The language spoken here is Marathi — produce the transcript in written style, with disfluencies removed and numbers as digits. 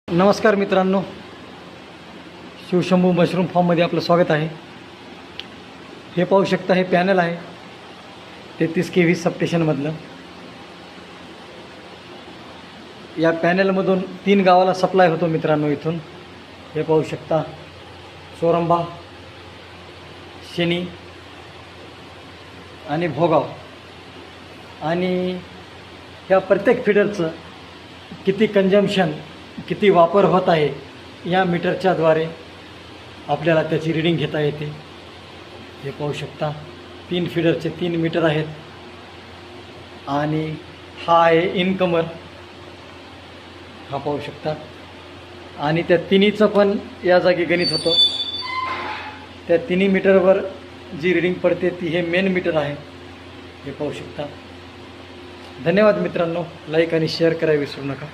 नमस्कार मित्रांनो, शिवशंभू मशरूम फार्ममध्ये आपलं स्वागत आहे. हे पाहू शकता, हे पॅनल आहे 33 kV सबस्टेशनमधलं. या पॅनलमधून 3 गावाला सप्लाय होतो मित्रांनो. इथून हे पाहू शकता, चोरंबा, शेनी आणि भोगाव. आणि ह्या प्रत्येक फिडरचं किती कंजम्पशन, किती वापर होत आहे या मीटरच्याद्वारे आपल्याला त्याची रीडिंग घेता येते. हे पाहू शकता, 3 फीडरचे 3 मीटर आहेत. आणि हा आहे इनकमर, हा पाहू शकता. आणि त्या तिन्हीचं पण या जागी गणित होतं. त्या तिन्ही मीटरवर जी रीडिंग पडते ती हे मेन मीटर आहे. हे पाहू शकता. धन्यवाद मित्रांनो, लाईक आणि शेअर करायला विसरू नका.